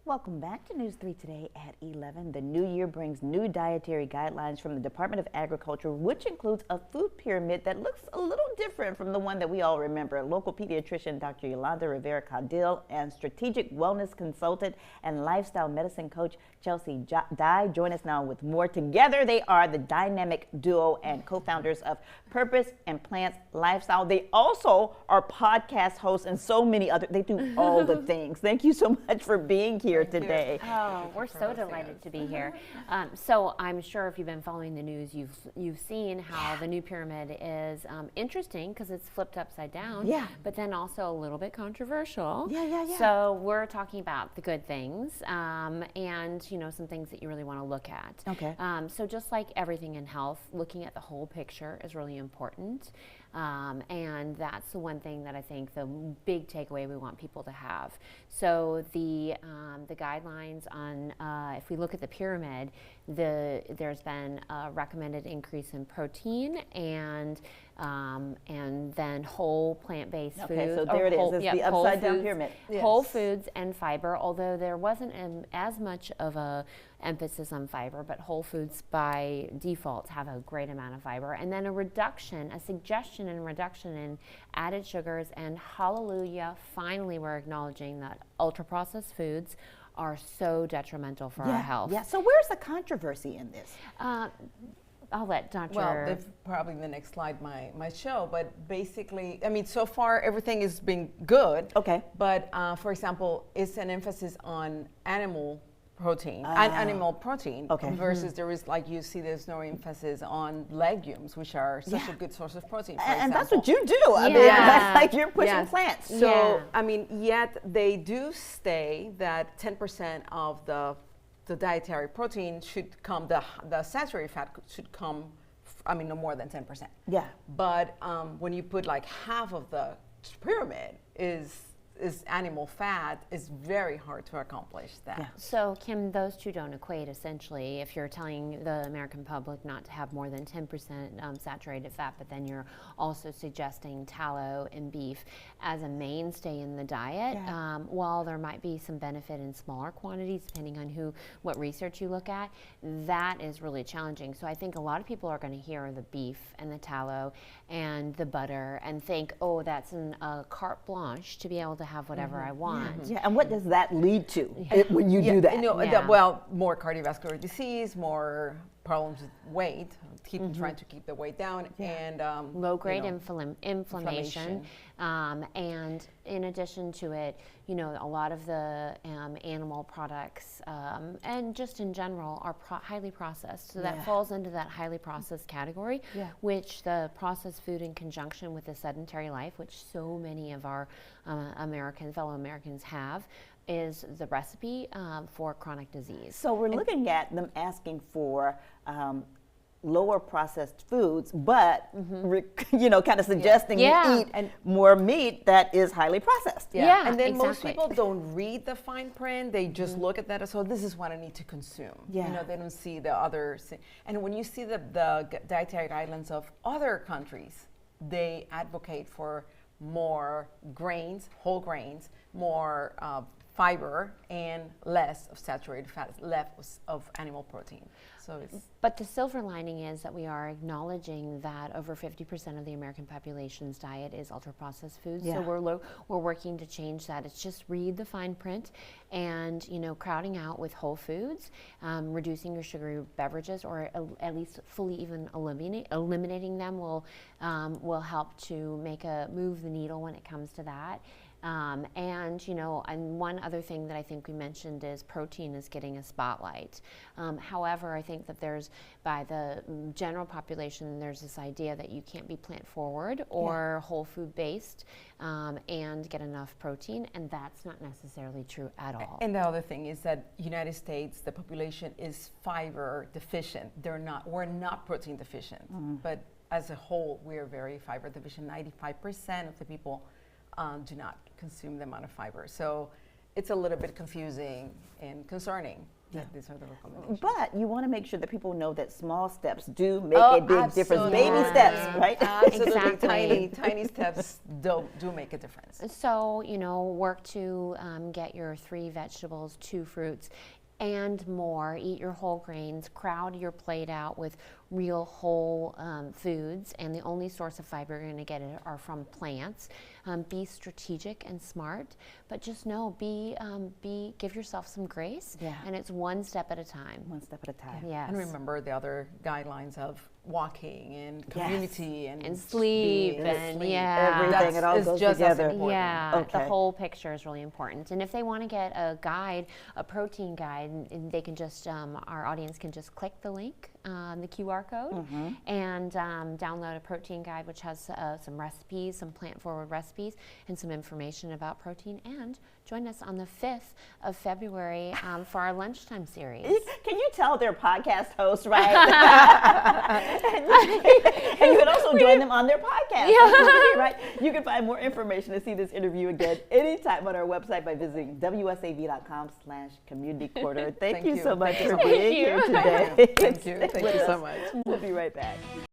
Welcome back to News 3 Today at 11. The new year brings new dietary guidelines from the Department of Agriculture, which includes a food pyramid that looks a little different from the one that we all remember. Local pediatrician Dr. Yolanda Rivera-Caudill and strategic wellness consultant and lifestyle medicine coach Chelsea Dye join us now with more. Together, they are the dynamic duo and co-founders of Purpose and Plants Lifestyle. They also are podcast hosts and so many other. They do all the things. Thank you so much for being here today. Oh, we're so delighted to be here. So I'm sure if you've been following the news, you've seen how the new pyramid is interesting because it's flipped upside down. Yeah. But then also a little bit controversial. Yeah. So we're talking about the good things and some things that you really want to look at. Okay. So just like everything in health, looking at the whole picture is really important. And that's the one thing that I think the big takeaway we want people to have. So the guidelines on, if we look at the pyramid, there's been a recommended increase in protein and then whole plant-based foods. Okay, so there it is. It's the upside-down pyramid. Yes. Whole foods and fiber, although there wasn't as much of a emphasis on fiber, but whole foods by default have a great amount of fiber. And then a suggestion and reduction in added sugars, and hallelujah, finally we're acknowledging that ultra-processed foods are so detrimental for our health. Yeah, so where's the controversy in this? I'll let Dr. Well, that's probably the next slide might show, but basically, I mean, so far everything has been good. Okay. But for example, it's an emphasis on animal protein, animal protein, okay. versus there is, like you see, there's no emphasis on legumes, which are such a good source of protein. And that's what you do. I mean, Yeah. that's like you're pushing plants. So, I mean, yet they do say that 10% of the dietary protein should come, the saturated fat should come, no more than 10%. Yeah. But when you put like half of the pyramid is animal fat, is very hard to accomplish that. Yeah. So, Kim, those two don't equate, essentially. If you're telling the American public not to have more than 10% saturated fat, but then you're also suggesting tallow and beef as a mainstay in the diet, while there might be some benefit in smaller quantities, depending on what research you look at, that is really challenging. So I think a lot of people are going to hear the beef and the tallow and the butter and think, oh, that's a carte blanche to be able to have whatever I want. Yeah, and what does that lead to when you do that? Well, more cardiovascular disease, more problems with weight, trying to keep the weight down, and low-grade inflammation. And in addition to it, a lot of the animal products and just in general are highly processed. So that falls into that highly processed category, which the processed food in conjunction with the sedentary life, which so many of our fellow Americans have, is the recipe for chronic disease. So we're looking at them asking for lower processed foods, but kind of suggesting you eat more meat that is highly processed. Yeah, and then exactly. most people don't read the fine print; they just look at that as, oh, this is what I need to consume. Yeah. They don't see the other. And when you see the dietary guidelines of other countries, they advocate for more grains, whole grains, more fiber, and less of saturated fat, less of animal protein. So but the silver lining is that we are acknowledging that over 50% of the American population's diet is ultra-processed foods. Yeah. So we're working to change that. It's just read the fine print, and crowding out with whole foods, reducing your sugary beverages, or at least fully even eliminating them will help to move the needle when it comes to that. And one other thing that I think we mentioned is protein is getting a spotlight. However, I think that by the general population, there's this idea that you can't be plant forward or whole food based and get enough protein, and that's not necessarily true at all. And the other thing is that United States, the population is fiber deficient. We're not protein deficient, but as a whole, we are very fiber deficient. 95% of the people do not consume the amount of fiber. So it's a little bit confusing and concerning. That these are the recommendations. But you want to make sure that people know that small steps do make a big difference. Baby absolutely. steps, right? Absolutely, Exactly. tiny steps do make a difference. So, work to get your 3 vegetables, 2 fruits, and more. Eat your whole grains. Crowd your plate out with real whole foods, and the only source of fiber you're going to get are from plants. Be strategic and smart, but just know, give yourself some grace, and it's one step at a time. One step at a time. Yes. And remember the other guidelines of walking and community and sleep and yeah, everything. It all goes just together. as important. Yeah, Okay. the whole picture is really important. And if they want to get a guide, a protein guide, and they can just, our audience can just click the link, the QR code, and download a protein guide, which has some recipes, some plant-forward recipes, and some information about protein. And join us on the 5th of February for our lunchtime series. Can you tell they're podcast hosts, right? and you can also join them on their podcast. Right? You can find more information and see this interview again anytime on our website by visiting wsav.com/community corridor. Thank you so much for being here today. Thank you so much. We'll be right back.